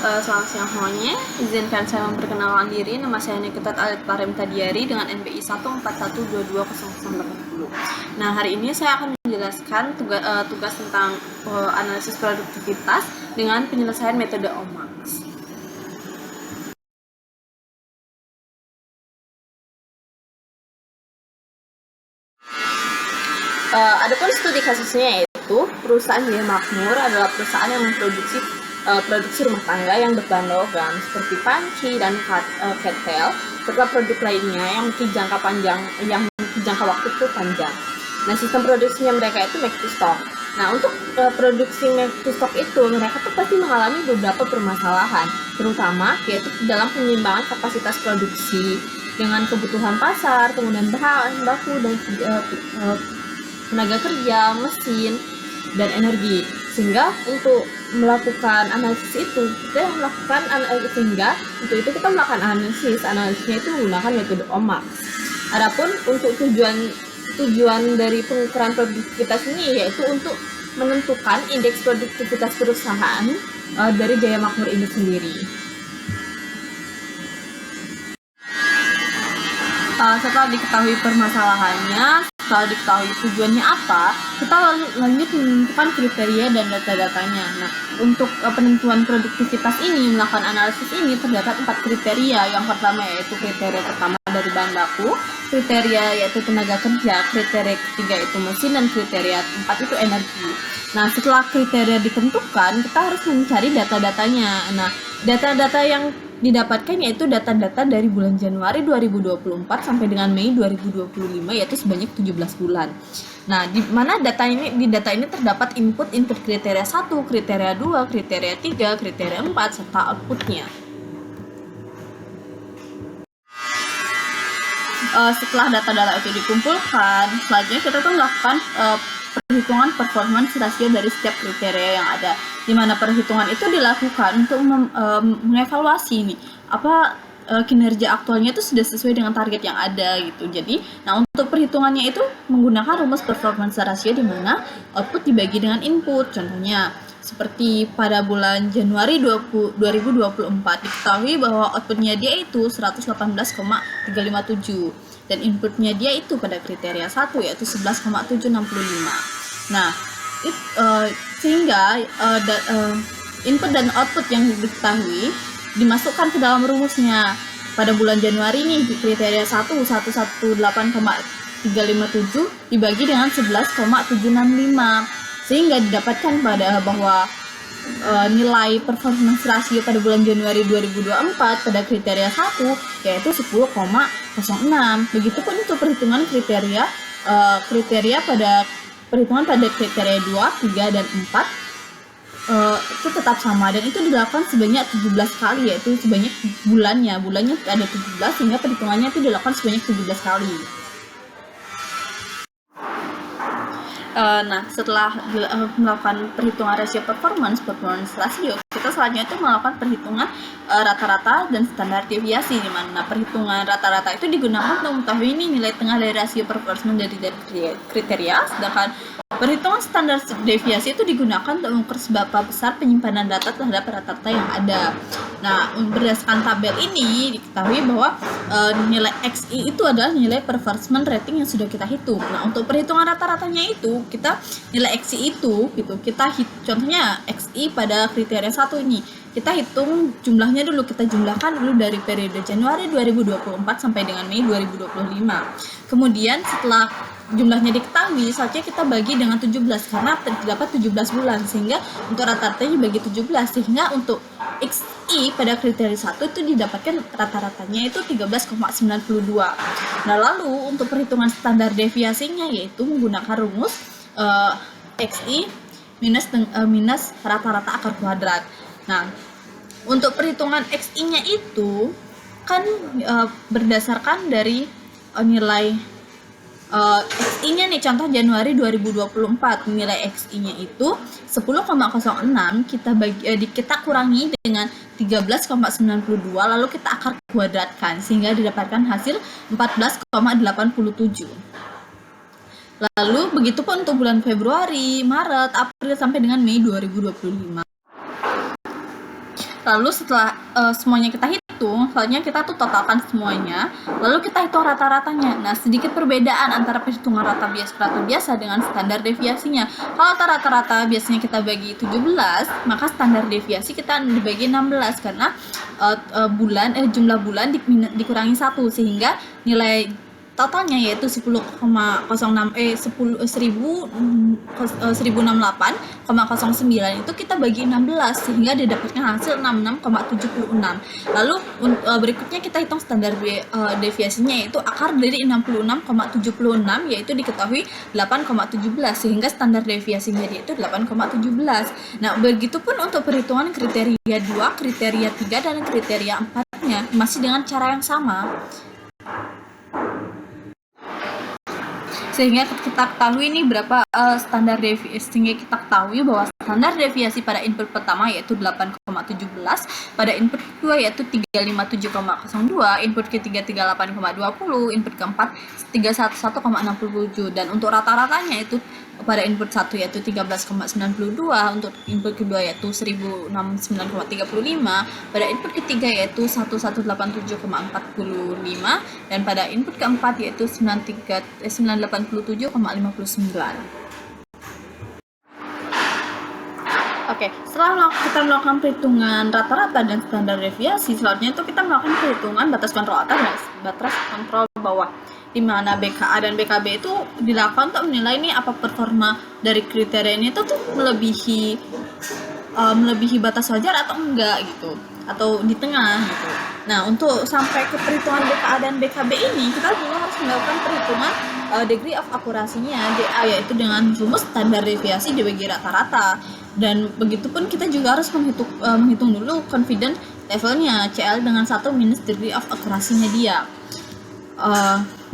Selamat siang semuanya, izinkan saya memperkenalkan diri. Nama saya Nikutat Alit Paremta Diari dengan NBI 141220080. Nah, hari ini saya akan menjelaskan tugas tentang analisis produktivitas dengan penyelesaian metode OMAX. Adapun studi kasusnya yaitu perusahaan Jaya Makmur adalah perusahaan yang memproduksi produksi rumah tangga yang berbahan logam seperti panci dan ketel serta produk lainnya yang memiliki jangka waktu itu panjang. Nah, sistem produksinya mereka itu make to stock. Nah, untuk produksi make to stock itu mereka tuh pasti mengalami beberapa permasalahan, terutama yaitu dalam penyeimbangan kapasitas produksi dengan kebutuhan pasar, kemudian bahan baku dan tenaga kerja, mesin, dan energi. Sehingga untuk melakukan analisis itu kita melakukan analisisnya itu menggunakan metode OMAX. Adapun untuk tujuan dari pengukuran produktivitas ini yaitu untuk menentukan indeks produktivitas perusahaan dari Jaya Makmur ini sendiri. Setelah diketahui permasalahannya, setelah diketahui tujuannya apa, kita lanjut menentukan kriteria dan data-datanya. Nah, untuk penentuan produktivitas ini, melakukan analisis ini terdapat 4 kriteria. Yang pertama yaitu kriteria pertama dari bahan baku, kriteria yaitu tenaga kerja, kriteria ketiga itu mesin, dan kriteria 4 itu energi. Nah, setelah kriteria ditentukan, kita harus mencari data-datanya. Nah, data-data yang didapatkan yaitu data-data dari bulan Januari 2024 sampai dengan Mei 2025, yaitu sebanyak 17 bulan. Nah, di mana data ini terdapat input kriteria 1, kriteria 2, kriteria 3, kriteria 4 serta outputnya. Setelah data-data itu dikumpulkan, selanjutnya kita tuh melakukan perhitungan performance rasio dari setiap kriteria yang ada, di mana perhitungan itu dilakukan untuk mengevaluasi kinerja aktualnya itu sudah sesuai dengan target yang ada gitu. Jadi, nah untuk perhitungannya itu menggunakan rumus performance ratio di mana output dibagi dengan input. Contohnya seperti pada bulan Januari 2024 diketahui bahwa outputnya dia itu 118,357 dan inputnya dia itu pada kriteria 1 yaitu 11,765. Nah, sehingga input dan output yang diketahui dimasukkan ke dalam rumusnya. Pada bulan Januari nih di kriteria 1 118,357 dibagi dengan 11,765 sehingga didapatkan bahwa nilai performance ratio pada bulan Januari 2024 pada kriteria 1 yaitu 10,06. Begitupun untuk perhitungan kriteria pada kriteria 2, 3, dan 4 itu tetap sama dan itu dilakukan sebanyak 17 kali, yaitu sebanyak bulannya ada 17 sehingga perhitungannya itu dilakukan sebanyak 17 kali. Nah, setelah melakukan perhitungan rasio performance rasio, kita selanjutnya itu melakukan perhitungan rata-rata dan standar deviasi, di mana perhitungan rata-rata itu digunakan untuk mengetahui nilai tengah dari rasio performance dari kriteria, sedangkan perhitungan standar deviasi itu digunakan untuk mengukur seberapa besar penyimpanan data terhadap rata-rata yang ada. Nah, berdasarkan tabel ini diketahui bahwa nilai XI itu adalah nilai performance rating yang sudah kita hitung. Nah, untuk perhitungan rata-ratanya itu kita nilai XI itu gitu, contohnya XI pada kriteria 1 ini kita hitung jumlahnya dulu, kita jumlahkan dulu dari periode Januari 2024 sampai dengan Mei 2025. Kemudian setelah jumlahnya diketahui, saatnya kita bagi dengan 17 karena terdapat 17 bulan sehingga untuk rata-ratanya bagi 17 sehingga untuk XI pada kriteria 1 itu didapatkan rata-ratanya itu 13,92. Nah, lalu untuk perhitungan standar deviasinya yaitu menggunakan rumus XI minus rata-rata akar kuadrat. Nah, untuk perhitungan XI-nya itu kan berdasarkan dari nilai XI-nya nih, contoh Januari 2024 nilai XI-nya itu 10,06 kita kurangi dengan 13,92 lalu kita akar kuadratkan sehingga didapatkan hasil 14,87. Lalu begitupun untuk bulan Februari, Maret, April sampai dengan Mei 2025. Lalu setelah semuanya kita hitung, selanjutnya kita tuh totalkan semuanya, lalu kita hitung rata-ratanya. Nah, sedikit perbedaan antara perhitungan rata biasa dengan standar deviasinya. Kalau rata-rata biasanya kita bagi 17, maka standar deviasi kita dibagi 16 karena jumlah bulan dikurangi 1 sehingga nilai totalnya yaitu 1068,09 itu kita bagi 16 sehingga didapatkan hasil 66,76. Lalu berikutnya kita hitung standar deviasinya yaitu akar dari 66,76 yaitu diketahui 8,17 sehingga standar deviasinya yaitu 8,17. Nah, begitupun untuk perhitungan kriteria 2, kriteria 3 dan kriteria 4-nya masih dengan cara yang sama. Sehingga kita ketahui ini berapa standar deviasi, sehingga kita ketahui bahwa standar deviasi pada input pertama yaitu 8,17, pada input kedua yaitu 357,02, input ketiga 38,20, input keempat 311,67, dan untuk rata-ratanya itu pada input 1 yaitu 13,92, untuk input kedua yaitu 1069,35, pada input ketiga yaitu 1187,45, dan pada input keempat yaitu 987,59. Oke, setelah kita melakukan perhitungan rata-rata dan standar deviasi, selanjutnya itu kita melakukan perhitungan batas kontrol atas dan batas kontrol bawah, di mana BKA dan BKB itu dilakukan untuk menilai ini apa performa dari kriteria ini itu tuh melebihi batas wajar atau enggak gitu, atau di tengah gitu. Nah, untuk sampai ke perhitungan BKA dan BKB ini kita juga harus melakukan perhitungan degree of akurasinya DA, yaitu dengan rumus standar deviasi dibagi rata-rata. Dan begitupun kita juga harus menghitung dulu confidence levelnya CL dengan 1 minus degree of akurasinya dia.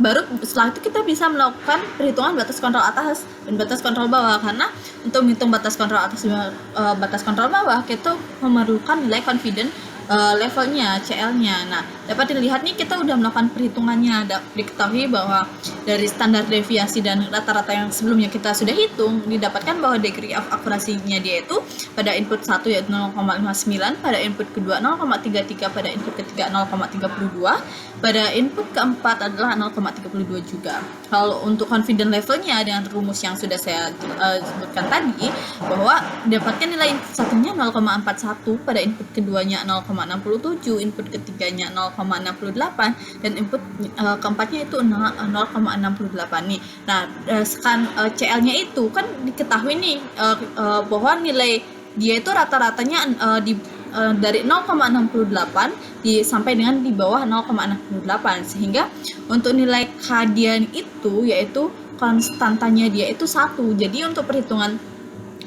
Baru setelah itu kita bisa melakukan perhitungan batas kontrol atas dan batas kontrol bawah, karena untuk menghitung batas kontrol atas dan batas kontrol bawah kita memerlukan nilai confidence levelnya CL-nya. Nah, dapat dilihat nih kita udah melakukan perhitungannya. Diketahui bahwa dari standar deviasi dan rata-rata yang sebelumnya kita sudah hitung, didapatkan bahwa degree of akurasinya dia itu pada input 1 yaitu 0,59, pada input kedua 0,33, pada input ketiga 0,32, pada input keempat adalah 0,32 juga. Kalau untuk confidence levelnya dengan rumus yang sudah saya sebutkan tadi, bahwa dapatkan nilai input satunya 0,41, pada input keduanya 0,67, input ketiganya 0,68, dan input keempatnya itu 0,68 nih. Nah, CL-nya itu kan diketahui nih bahwa nilai dia itu rata-ratanya dari 0,68 sampai dengan di bawah 0,68, sehingga untuk nilai K dia itu yaitu konstantanya dia itu 1. Jadi untuk perhitungan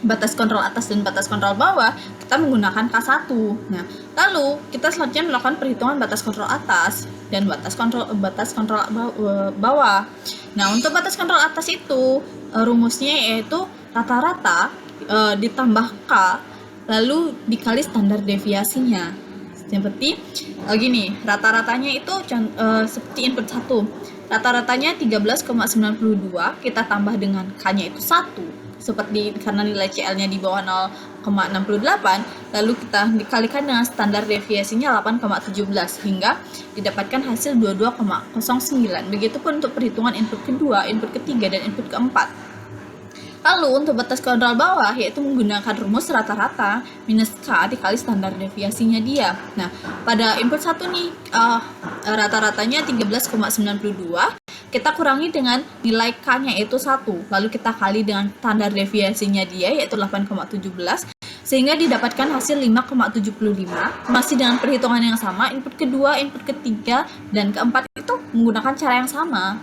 batas kontrol atas dan batas kontrol bawah kita menggunakan K1. Nah, lalu kita selanjutnya melakukan perhitungan batas kontrol atas dan batas kontrol bawah. Nah, untuk batas kontrol atas itu rumusnya yaitu rata-rata ditambah K lalu dikali standar deviasinya. Seperti gini, rata-ratanya itu seperti input 1. Rata-ratanya 13,92, kita tambah dengan K-nya itu 1. Seperti karena nilai CL-nya di bawah 0,68, lalu kita dikalikan dengan standar deviasinya 8,17 hingga didapatkan hasil 22,09. Begitupun untuk perhitungan input kedua, input ketiga, dan input keempat. Lalu untuk batas kontrol bawah yaitu menggunakan rumus rata-rata minus K dikali standar deviasinya dia. Nah, pada input 1 nih rata-ratanya 13,92, kita kurangi dengan nilai K-nya yaitu 1, lalu kita kali dengan standar deviasinya dia yaitu 8,17 sehingga didapatkan hasil 5,75. Masih dengan perhitungan yang sama, input kedua, input ketiga, dan keempat itu menggunakan cara yang sama.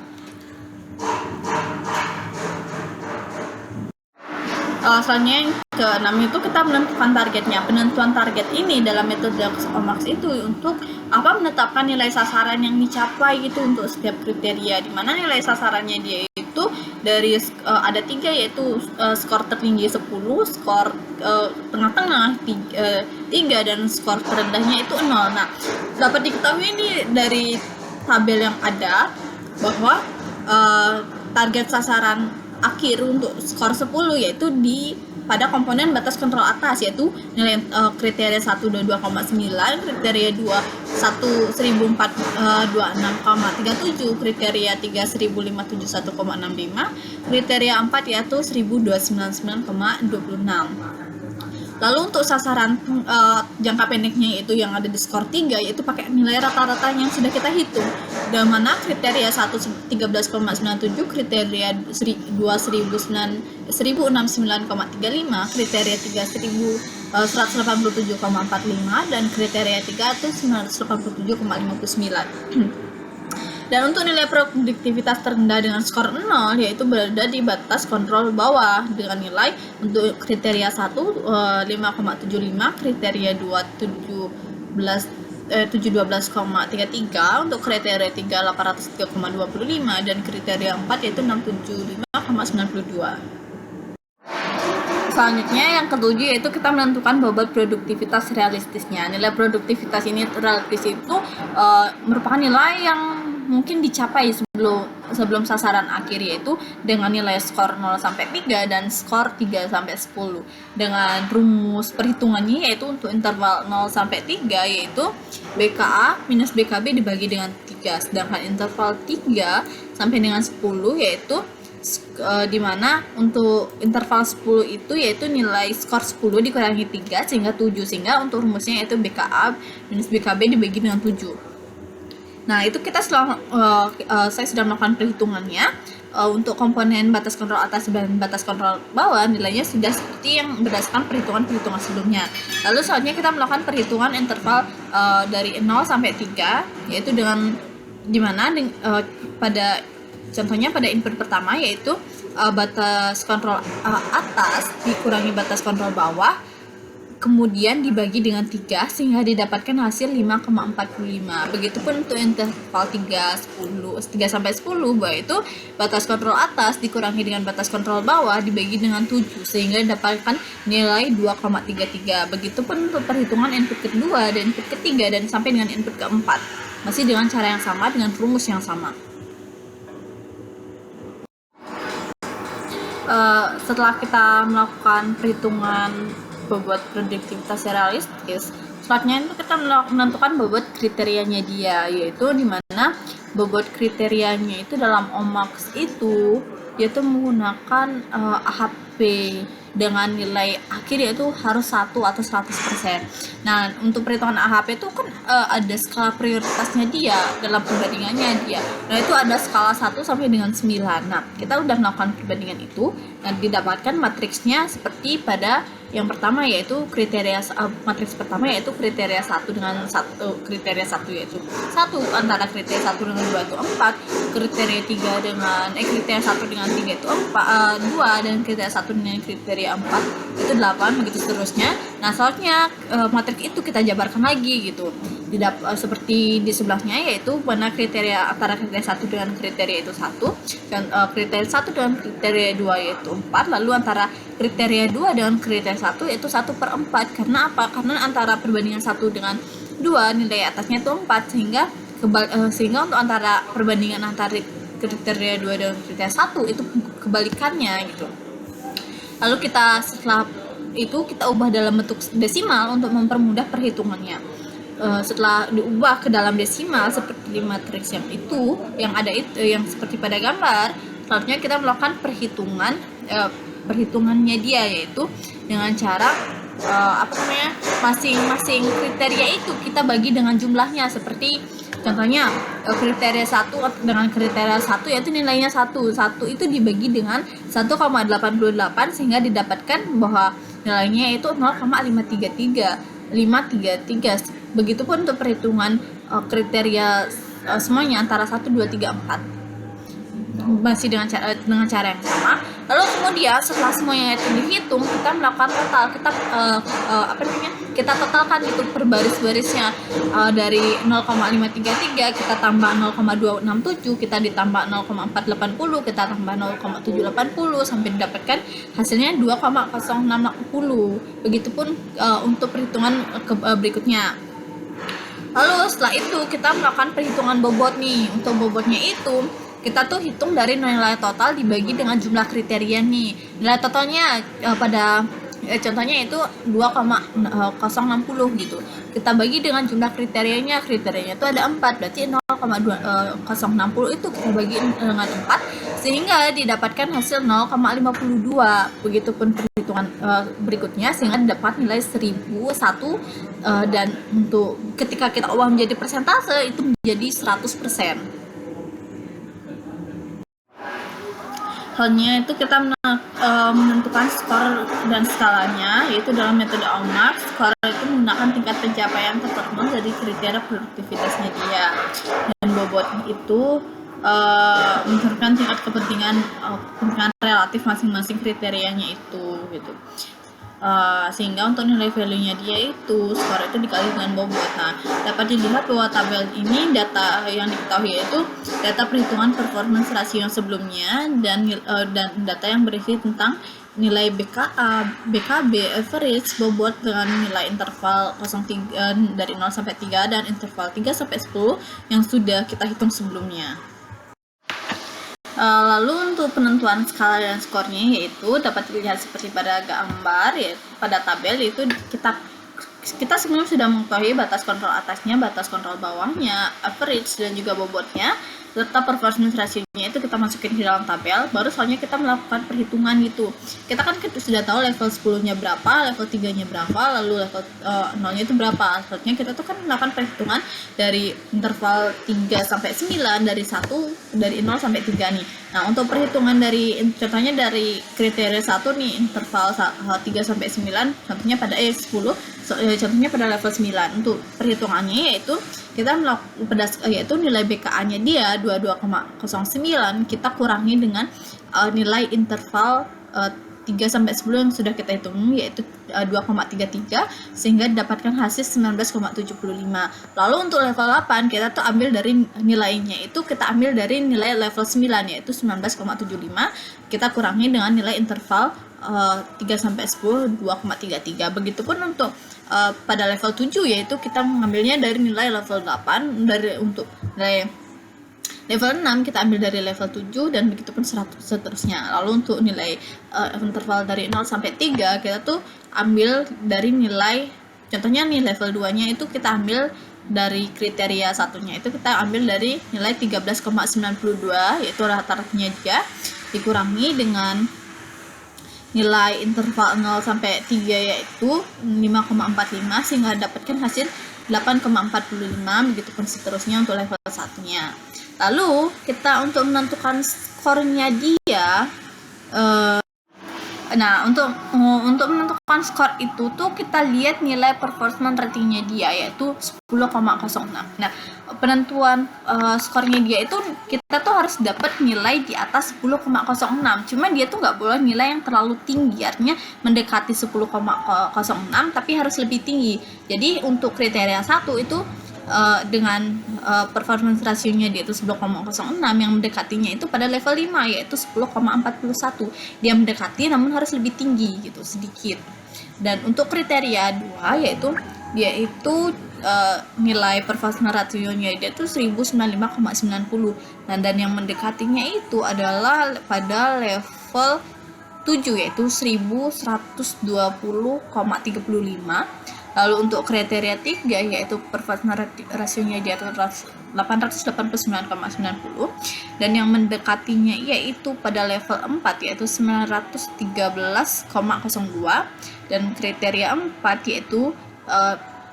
Selanjutnya yang ke-6 itu kita menentukan targetnya. Penentuan target ini dalam metode Omax itu untuk menetapkan nilai sasaran yang dicapai gitu untuk setiap kriteria, di mana nilai sasarannya dia itu dari ada 3 yaitu skor tertinggi 10, skor tengah-tengah 3, dan skor terendahnya itu 0. Nah, dapat diketahui ini dari tabel yang ada bahwa target sasaran akhir untuk skor 10 yaitu di pada komponen batas kontrol atas, yaitu nilai kriteria 1 22,9, kriteria 2 1426,37, kriteria 3 1571,65, kriteria 4 yaitu 1299,26. Lalu untuk sasaran jangka pendeknya yaitu yang ada di skor 3, yaitu pakai nilai rata-rata yang sudah kita hitung. Dan mana kriteria 1 13,97, kriteria 2 1069,35, kriteria 3 1187,45 dan kriteria 3 itu 987,59. Dan untuk nilai produktivitas terendah dengan skor 0 yaitu berada di batas kontrol bawah dengan nilai untuk kriteria 1 5,75, kriteria 2 712,33, untuk kriteria 3 803,25 dan kriteria 4 yaitu 675,92. Selanjutnya yang ketujuh yaitu kita menentukan bobot produktivitas realistisnya. Nilai produktivitas ini realistis itu merupakan nilai yang mungkin dicapai sebelum sasaran akhir, yaitu dengan nilai skor 0 sampai 3 dan skor 3 sampai 10. Dengan rumus perhitungannya yaitu untuk interval 0 sampai 3 yaitu BKA minus BKB dibagi dengan 3. Sedangkan interval 3 sampai dengan 10 yaitu dimana untuk interval 10 itu yaitu nilai skor 10 dikurangi 3 sehingga 7, sehingga untuk rumusnya yaitu BKA minus BKB dibagi dengan 7. Nah, itu kita saya sudah melakukan perhitungannya. Untuk komponen batas kontrol atas dan batas kontrol bawah nilainya sudah seperti yang berdasarkan perhitungan sebelumnya. Lalu selanjutnya kita melakukan perhitungan interval dari 0 sampai 3 yaitu dengan dimana pada contohnya pada input pertama yaitu batas kontrol atas dikurangi batas kontrol bawah, kemudian dibagi dengan 3 sehingga didapatkan hasil 5,45. Begitupun untuk interval 3 sampai 10 yaitu batas kontrol atas dikurangi dengan batas kontrol bawah dibagi dengan 7 sehingga didapatkan nilai 2,33. Begitupun untuk perhitungan input kedua dan input ketiga dan sampai dengan input keempat. Masih dengan cara yang sama dengan rumus yang sama. Setelah kita melakukan perhitungan bobot produktivitas realistis, selanjutnya itu kita menentukan bobot kriterianya dia, yaitu dimana bobot kriterianya itu dalam OMAX itu yaitu menggunakan AHP dengan nilai akhir yaitu harus 1 atau 100%. Nah, untuk perhitungan AHP itu kan ada skala prioritasnya dia dalam perbandingannya dia. Nah, itu ada skala 1 sampai dengan 9. Nah, kita udah melakukan perbandingan itu dan didapatkan matriksnya seperti pada yang pertama yaitu matriks pertama yaitu kriteria 1 dengan kriteria 1 yaitu 1 antara kriteria 1 dengan 2 itu 4, kriteria 3 dengan kriteria 1 dengan 3 itu 2 dan kriteria 1 dengan kriteria 4 itu 8, begitu seterusnya. Nah, selanjutnya matriks itu kita jabarkan lagi gitu. Seperti di sebelahnya yaitu mana kriteria antara kriteria 1 dengan kriteria itu 1 dan kriteria 1 dengan kriteria 2 yaitu 4, lalu antara kriteria 2 dengan kriteria 1 yaitu 1/4. Karena apa? Karena antara perbandingan 1 dengan 2 nilai atasnya itu 4 sehingga untuk antara perbandingan antara kriteria 2 dan kriteria 1 itu kebalikannya gitu. Lalu setelah itu kita ubah dalam bentuk desimal untuk mempermudah perhitungannya. Setelah diubah ke dalam desimal seperti di matriks yang ada yang seperti pada gambar, selanjutnya kita melakukan perhitungannya dia yaitu dengan cara masing-masing kriteria itu kita bagi dengan jumlahnya, seperti contohnya kriteria 1 dengan kriteria 1 yaitu nilainya 1 itu dibagi dengan 1,88 sehingga didapatkan bahwa nilainya itu 0,533. Begitupun untuk perhitungan kriteria semuanya antara 1, 2, 3, 4 masih dengan cara yang sama. Lalu kemudian setelah semuanya itu dihitung, kita melakukan total. Kita totalkan itu per baris-barisnya dari 0,533 kita tambah 0,267, kita ditambah 0,480, kita tambah 0,780 sampai didapatkan hasilnya 2,0660. Begitupun untuk perhitungan berikutnya. Lalu setelah itu kita melakukan perhitungan bobot nih. Untuk bobotnya itu kita tuh hitung dari nilai total dibagi dengan jumlah kriteria nih. Nilai totalnya pada Contohnya itu 2,060 gitu. Kita bagi dengan jumlah kriterianya itu ada 4, berarti 0,060 itu kita bagi dengan 4 sehingga didapatkan hasil 0,52. Begitupun perhitungan berikutnya sehingga dapat nilai 1001, dan untuk ketika kita ubah menjadi persentase itu menjadi 100%. Halnya itu kita menentukan skor dan skalanya, yaitu dalam metode Allmark. Skor itu menggunakan tingkat pencapaian tertentu dari kriteria produktivitasnya dia, dan bobot itu menentukan tingkat kepentingan relatif masing-masing kriterianya itu gitu. Sehingga untuk nilai value-nya dia itu skor itu dikali dengan bobot. Nah, dapat dilihat bahwa tabel ini data yang diketahui yaitu data perhitungan performance rasio yang sebelumnya dan data yang berisi tentang nilai BKA, BKB, average, bobot dengan nilai interval 0,3 dari 0 sampai 3 dan interval 3 sampai 10 yang sudah kita hitung sebelumnya. Lalu untuk penentuan skala dan skornya yaitu dapat dilihat seperti pada gambar, yaitu pada tabel, yaitu kita sebenarnya sudah mengetahui batas kontrol atasnya, batas kontrol bawahnya, average dan juga bobotnya, serta performance ratio-nya itu kita masukin di dalam tabel. Baru soalnya kita melakukan perhitungan gitu. Kita kan sudah tahu level 10-nya berapa, level 3-nya berapa, lalu level 0-nya itu berapa. Selanjutnya kita tuh kan melakukan perhitungan dari interval 3 sampai 9, dari 0 sampai 3 nih. Nah, untuk perhitungan dari contohnya dari kriteria 1 nih, interval 3 sampai 9, contohnya pada 10, contohnya pada level 9. Untuk perhitungannya yaitu kita melakukan yaitu nilai BKA-nya dia 22,09 kita kurangi dengan nilai interval 3 sampai 10 yang sudah kita hitung yaitu 2,33 sehingga didapatkan hasil 19,75. Lalu untuk level 8 kita tuh ambil dari nilainya itu kita ambil dari nilai level 9 yaitu 19,75 kita kurangi dengan nilai interval 3 sampai 10 2,33. Begitupun untuk pada level 7 yaitu kita mengambilnya dari nilai level 8, dari untuk nilai level 6 kita ambil dari level 7 dan begitupun seterusnya. Lalu untuk nilai interval dari 0 sampai 3 kita tuh ambil dari nilai, contohnya nih level 2 nya itu kita ambil dari kriteria satunya itu kita ambil dari nilai 13,92 yaitu rata-ratanya dia dikurangi dengan nilai interval 0 sampai 3 yaitu 5,45 sehingga dapatkan hasil 8,45. Begitupun seterusnya untuk level 1-nya. Lalu kita untuk menentukan skornya dia nah untuk menentukan skor itu tuh kita lihat nilai performance ratingnya dia yaitu 10,06. Nah, penentuan skornya dia itu kita tuh harus dapat nilai di atas 10,06. Cuman dia tuh nggak boleh nilai yang terlalu tinggi, artinya mendekati 10,06 tapi harus lebih tinggi. Jadi untuk kriteria 1 itu dengan performance rasionya dia itu 10,06 yang mendekatinya itu pada level 5 yaitu 10,41. Dia mendekati namun harus lebih tinggi gitu sedikit. Dan untuk kriteria 2 yaitu dia itu nilai performance rasionya dia itu 1095,90 dan yang mendekatinya itu adalah pada level 7 yaitu 1120,35. Lalu untuk kriteria 3 yaitu performance rasionya di atas 889,90 dan yang mendekatinya yaitu pada level 4 yaitu 913,02 dan kriteria 4 yaitu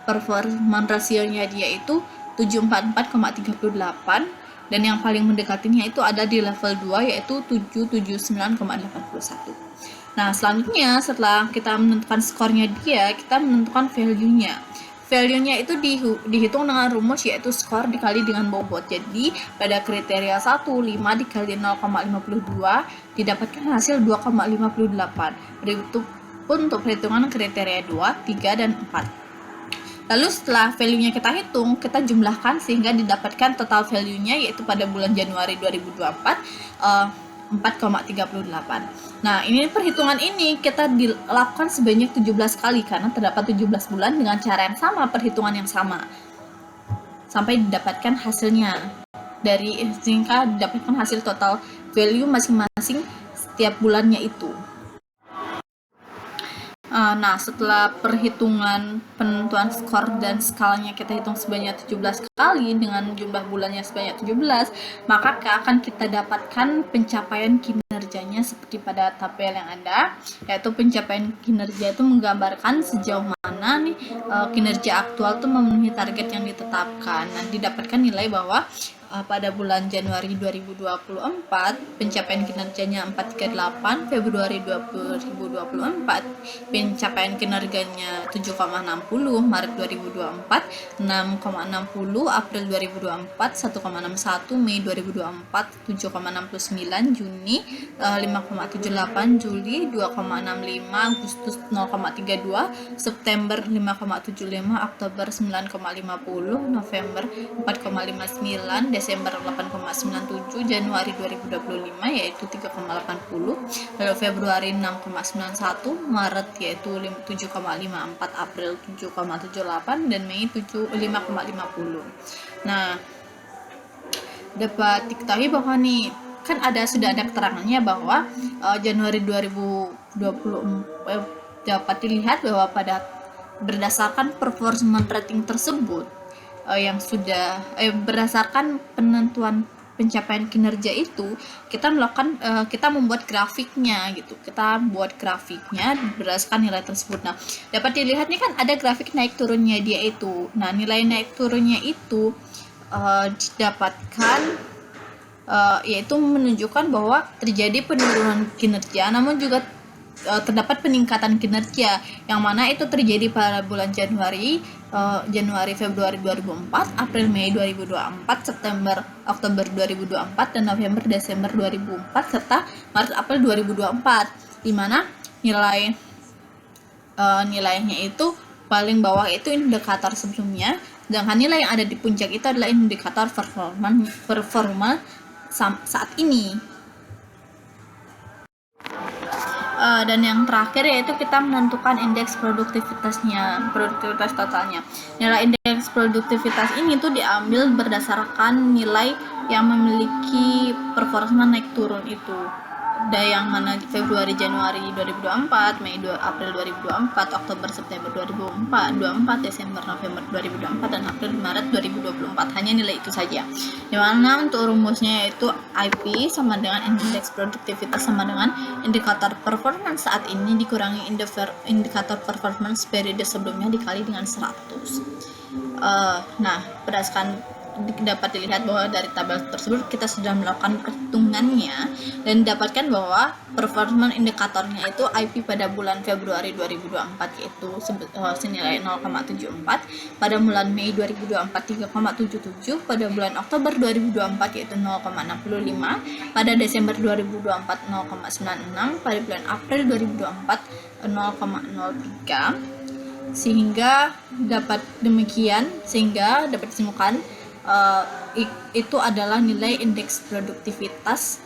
performance rasionya dia itu 744,38 dan yang paling mendekatinya itu ada di level 2 yaitu 779,81. Nah, selanjutnya setelah kita menentukan skornya dia, kita menentukan value-nya. Value-nya itu dihitung dengan rumus yaitu skor dikali dengan bobot. Jadi, pada kriteria 1, 5 dikali 0,52 didapatkan hasil 2,58. Begitupun untuk perhitungan kriteria 2, 3, dan 4. Lalu setelah value-nya kita hitung, kita jumlahkan sehingga didapatkan total value-nya yaitu pada bulan Januari 2024 4,38. Nah, ini perhitungan ini kita dilakukan sebanyak 17 kali karena terdapat 17 bulan dengan cara yang sama, perhitungan yang sama. Sampai didapatkan hasilnya. Sehingga didapatkan hasil total value masing-masing setiap bulannya itu. Nah, setelah perhitungan penentuan skor dan skalanya kita hitung sebanyak 17 kali dengan jumlah bulannya sebanyak 17, maka akan kita dapatkan pencapaian kinerjanya seperti pada tabel yang ada, yaitu pencapaian kinerja itu menggambarkan sejauh mana nih kinerja aktual itu memenuhi target yang ditetapkan. Nah, didapatkan nilai bahwa pada bulan Januari 2024 pencapaian kinerjanya 438, Februari 2024 pencapaian kinerjanya 7,60, Maret 2024 6,60, April 2024 1,61, Mei 2024 7,69, Juni 5,78, Juli 2,65, Agustus 0,32, September 5,75, Oktober 9,50, November 4,59, Desember 8,97, Januari 2025 yaitu 3,80, lalu Februari 6,91, Maret yaitu 7,54, April 7,78, dan Mei 5,50. Nah, dapat diketahui bahwa nih kan sudah ada keterangannya bahwa Januari 2020 dapat dilihat bahwa pada berdasarkan performance rating tersebut yang sudah berdasarkan penentuan pencapaian kinerja itu kita membuat grafiknya gitu. Kita buat grafiknya berdasarkan nilai tersebut. Nah, dapat dilihat nih kan ada grafik naik turunnya dia itu. Nah, nilai naik turunnya itu didapatkan yaitu menunjukkan bahwa terjadi penurunan kinerja, namun juga terdapat peningkatan kinerja yang mana itu terjadi pada bulan Januari, Februari 2004, April, Mei 2024, September, Oktober 2024, dan November, Desember 2004 serta Maret, April 2024, di mana nilainya itu paling bawah itu indikator sebelumnya, sedangkan nilai yang ada di puncak itu adalah indikator performa saat ini. Dan yang terakhir yaitu kita menentukan indeks produktivitas totalnya. Nilai indeks produktivitas ini tuh diambil berdasarkan nilai yang memiliki performa naik turun itu. Yang mana Februari Januari 2024, Mei April 2024, Oktober September 2024, Desember November 2024, dan April Maret 2024. Hanya nilai itu saja. Dimana untuk rumusnya yaitu IP sama dengan indeks produktivitas sama dengan indikator performance saat ini dikurangi indikator performance periode sebelumnya dikali dengan 100. Nah, berdasarkan dapat dilihat bahwa dari tabel tersebut kita sudah melakukan perhitungannya dan didapatkan bahwa performance indikatornya itu IP pada bulan Februari 2024 yaitu senilai 0,74, pada bulan Mei 2024 3,77, pada bulan Oktober 2024 yaitu 0,65, pada Desember 2024 0,96, pada bulan April 2024 0,03, sehingga dapat disimpulkan itu adalah nilai indeks produktivitas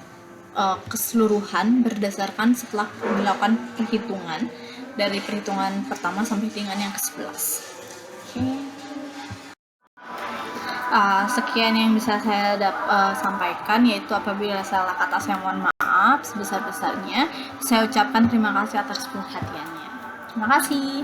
keseluruhan berdasarkan setelah dilakukan perhitungan dari perhitungan pertama sampai dengan yang ke-11. Sekian yang bisa saya sampaikan, yaitu apabila salah kata saya mohon maaf sebesar-besarnya. Saya ucapkan terima kasih atas perhatiannya. Terima kasih.